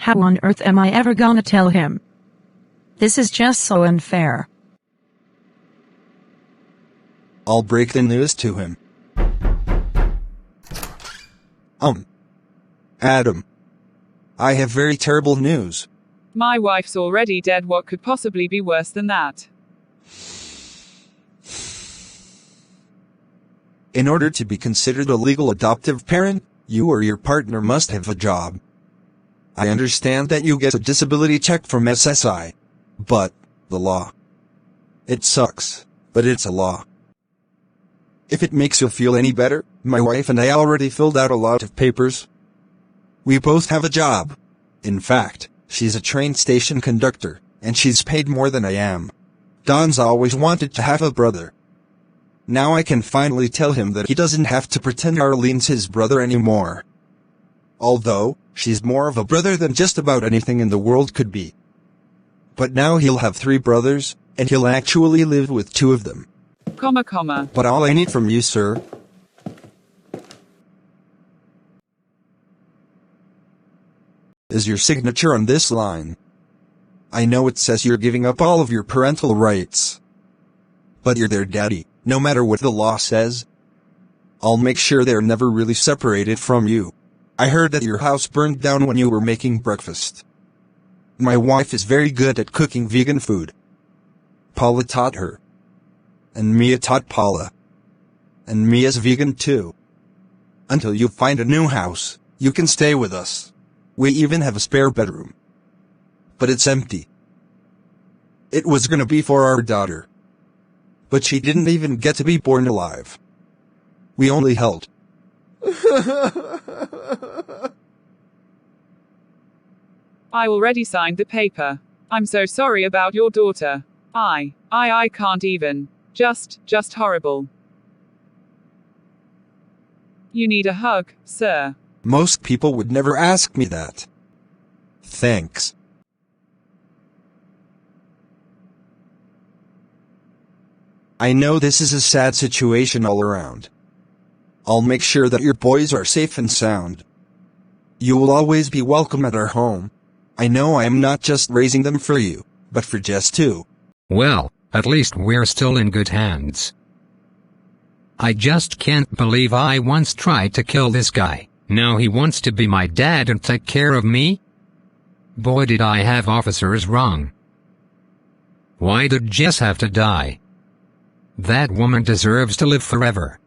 How on earth am I ever gonna tell him? This is just so unfair. I'll break the news to him. Adam. I have very terrible news. My wife's already dead. What could possibly be worse than that? In order to be considered a legal adoptive parent, you or your partner must have a job. I understand that you get a disability check from SSI. But, the law. It sucks, but it's a law. If it makes you feel any better, my wife and I already filled out a lot of papers. We both have a job. In fact, she's a train station conductor, and she's paid more than I am. Don's always wanted to have a brother. Now I can finally tell him that he doesn't have to pretend Arlene's his brother anymore. Although, she's more of a brother than just about anything in the world could be. But now he'll have 3 brothers, and he'll actually live with 2 of them. Comma. But all I need from you, sir, is your signature on this line. I know it says you're giving up all of your parental rights. But you're their daddy, no matter what the law says. I'll make sure they're never really separated from you. I heard that your house burned down when you were making breakfast. My wife is very good at cooking vegan food. Paula taught her. And Mia taught Paula. And Mia's vegan too. Until you find a new house, you can stay with us. We even have a spare bedroom. But it's empty. It was gonna be for our daughter. But she didn't even get to be born alive. We only held. I already signed the paper. I'm so sorry about your daughter. I can't even. Just horrible. You need a hug, sir. Most people would never ask me that. Thanks. I know this is a sad situation all around. I'll make sure that your boys are safe and sound. You will always be welcome at our home. I know I am not just raising them for you, but for Jess too. Well, at least we're still in good hands. I just can't believe I once tried to kill this guy. Now he wants to be my dad and take care of me? Boy, did I have officers wrong. Why did Jess have to die? That woman deserves to live forever.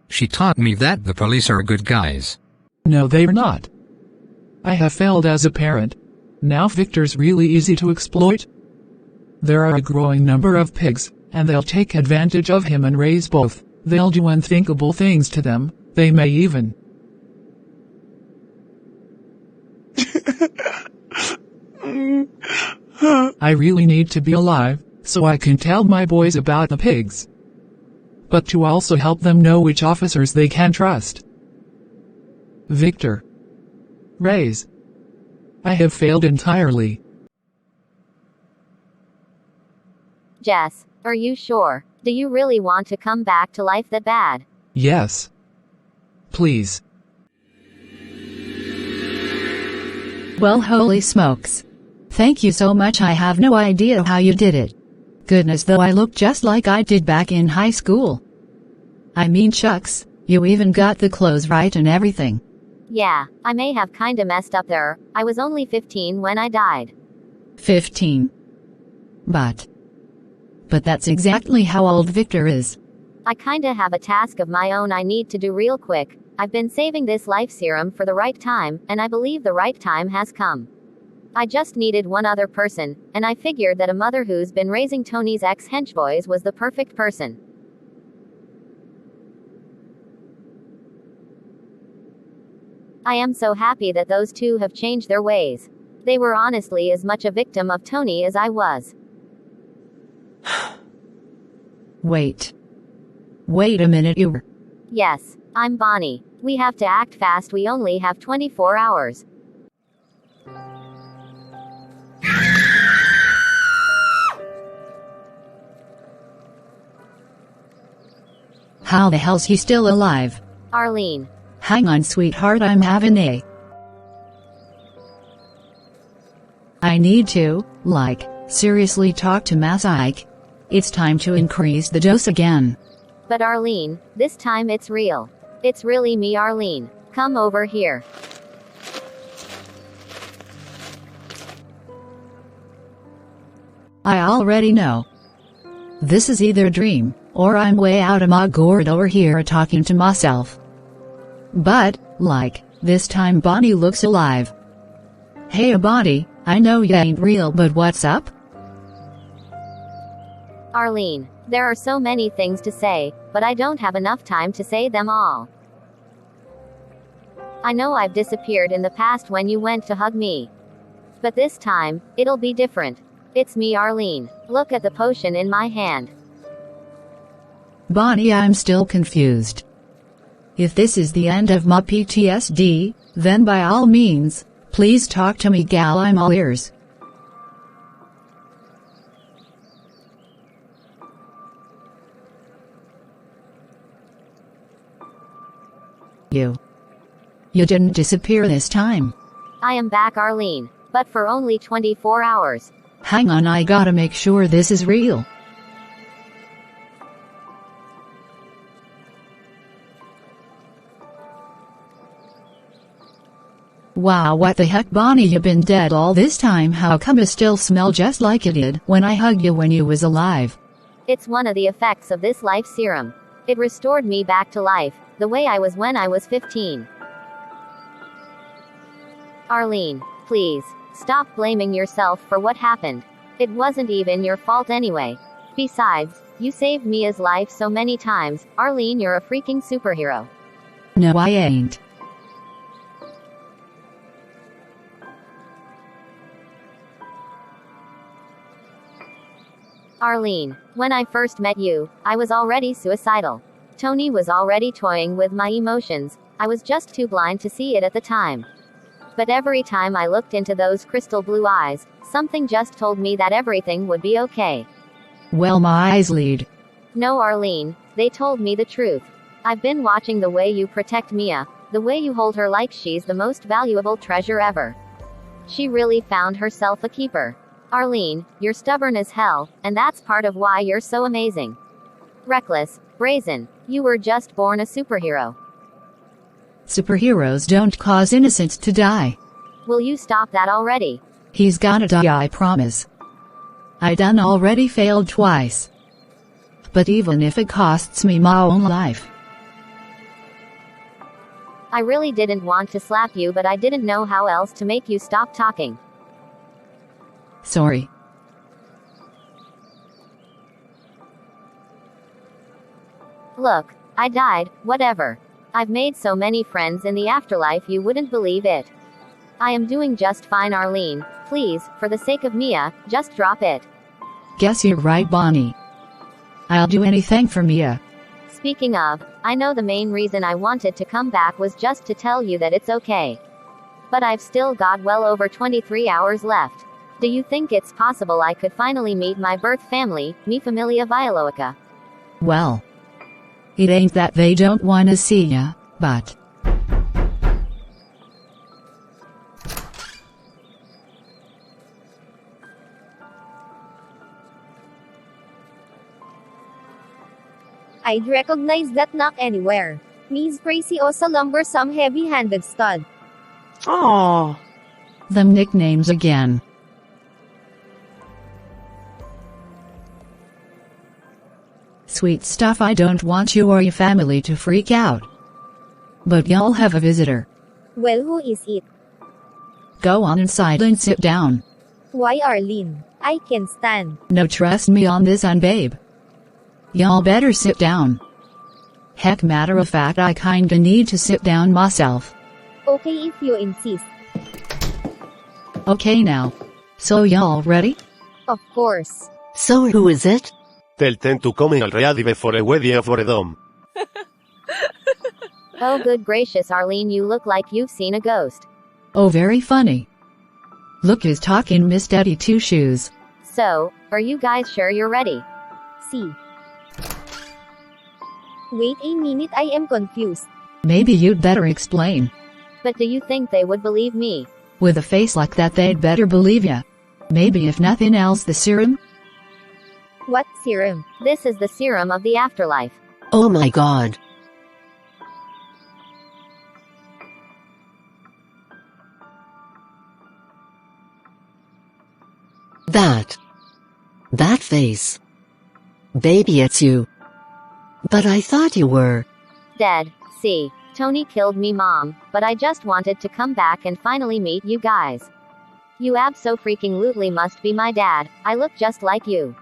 She taught me that the police are good guys. No, they're not. I have failed as a parent. Now Victor's really easy to exploit. There are a growing number of pigs, and they'll take advantage of him and raise both. They'll do unthinkable things to them. They may even... I really need to be alive, so I can tell my boys about the pigs. But to also help them know which officers they can trust. Victor. Raise. I have failed entirely. Jess, are you sure? Do you really want to come back to life that bad? Yes. Please. Well, holy smokes. Thank you so much. I have no idea how you did it. Goodness, though, I look just like I did back in high school. I mean, shucks, you even got the clothes right and everything. Yeah, I may have kinda messed up there. I was only 15 when I died. 15. But that's exactly how old Victor is. I kinda have a task of my own I need to do real quick. I've been saving this life serum for the right time, and I believe the right time has come. I just needed one other person, and I figured that a mother who's been raising Tony's ex-henchboys was the perfect person. I am so happy that those two have changed their ways. They were honestly as much a victim of Tony as I was. Wait a minute, you were... Yes, I'm Bonnie. We have to act fast, we only have 24 hours. How the hell's he still alive? Arlene. Hang on, sweetheart, I'm having a... I need to, seriously talk to Mass Ike. It's time to increase the dose again. But Arlene, this time it's real. It's really me, Arlene. Come over here. I already know. This is either a dream, or I'm way out of my gourd over here talking to myself. But, this time Bonnie looks alive. Hey Bonnie, I know you ain't real, but what's up? Arlene, there are so many things to say, but I don't have enough time to say them all. I know I've disappeared in the past when you went to hug me. But this time, it'll be different. It's me, Arlene. Look at the potion in my hand. Bonnie, I'm still confused. If this is the end of my PTSD, then by all means, please talk to me, gal, I'm all ears. You didn't disappear this time. I am back, Arlene, but for only 24 hours. Hang on, I gotta make sure this is real. Wow, what the heck, Bonnie, you been dead all this time. How come you still smell just like you did when I hugged you when you was alive? It's one of the effects of this life serum. It restored me back to life, the way I was when I was 15. Arlene, please, stop blaming yourself for what happened. It wasn't even your fault anyway. Besides, you saved Mia's life so many times. Arlene, you're a freaking superhero. No, I ain't. Arlene, when I first met you, I was already suicidal. Tony was already toying with my emotions. I was just too blind to see it at the time. But every time I looked into those crystal blue eyes, something just told me that everything would be okay. Well, my eyes lead. No, Arlene, they told me the truth. I've been watching the way you protect Mia, the way you hold her like she's the most valuable treasure ever. She really found herself a keeper. Arlene, you're stubborn as hell, and that's part of why you're so amazing. Reckless, brazen, you were just born a superhero. Superheroes don't cause innocents to die. Will you stop that already? He's gotta die, I promise. I done already failed twice. But even if it costs me my own life. I really didn't want to slap you, but I didn't know how else to make you stop talking. Sorry. Look, I died, whatever. I've made so many friends in the afterlife you wouldn't believe it. I am doing just fine, Arlene. Please, for the sake of Mia, just drop it. Guess you're right, Bonnie. I'll do anything for Mia. Speaking of, I know the main reason I wanted to come back was just to tell you that it's okay. But I've still got well over 23 hours left. Do you think it's possible I could finally meet my birth family, mi familia biologica? Well, it ain't that they don't wanna see ya, but... I'd recognize that knock anywhere. Miss Preciosa lumbersome heavy-handed stud. Aww. Them nicknames again. Sweet stuff, I don't want you or your family to freak out. But y'all have a visitor. Well, who is it? Go on inside and sit down. Why, Arlene? I can stand. No, trust me on this one, babe. Y'all better sit down. Heck, matter of fact, I kinda need to sit down myself. Okay, if you insist. Okay now. So y'all ready? Of course. So who is it? Tell them to come already before a wedding for a dome. Oh good gracious, Arlene, you look like you've seen a ghost. Oh, very funny. Look who's talking, Miss Daddy Two Shoes. So, are you guys sure you're ready? See. Wait a minute, I am confused. Maybe you'd better explain. But do you think they would believe me? With a face like that, they'd better believe ya. Maybe if nothing else the serum? What serum? This is the serum of the afterlife. Oh my god. That face. Baby, it's you. But I thought you were Dead. See, Tony killed me, Mom, but I just wanted to come back and finally meet you guys. You abso-freaking-lutely must be my dad. I look just like you.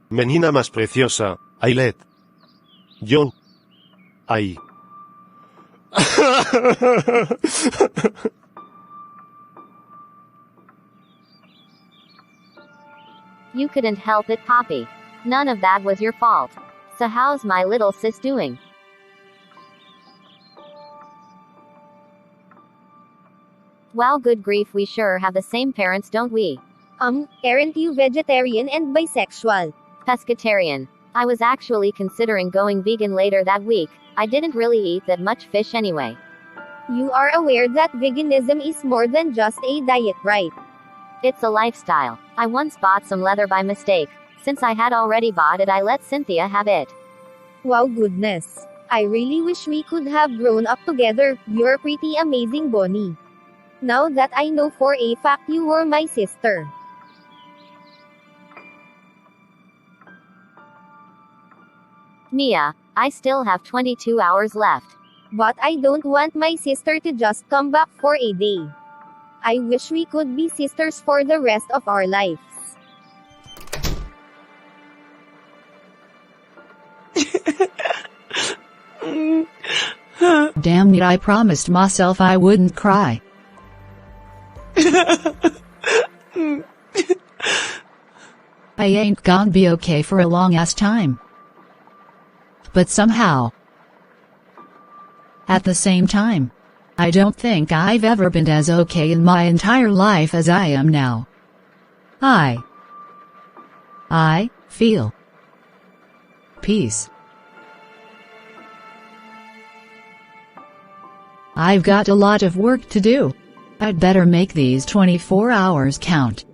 Menina más preciosa, Ailet. John. Ay. You couldn't help it, Poppy. None of that was your fault. So how's my little sis doing? Wow, good grief, we sure have the same parents, don't we? Aren't you vegetarian and bisexual? Pescatarian. I was actually considering going vegan later that week. I didn't really eat that much fish anyway. You are aware that veganism is more than just a diet, right? It's a lifestyle. I once bought some leather by mistake. Since I had already bought it, I let Cynthia have it. Wow, goodness. I really wish we could have grown up together. You're pretty amazing, Bonnie. Now that I know for a fact you were my sister. Mia, I still have 22 hours left. But I don't want my sister to just come back for a day. I wish we could be sisters for the rest of our lives. Damn it, I promised myself I wouldn't cry. I ain't gonna be okay for a long ass time. But somehow, at the same time, I don't think I've ever been as okay in my entire life as I am now. I feel peace. I've got a lot of work to do. I'd better make these 24 hours count.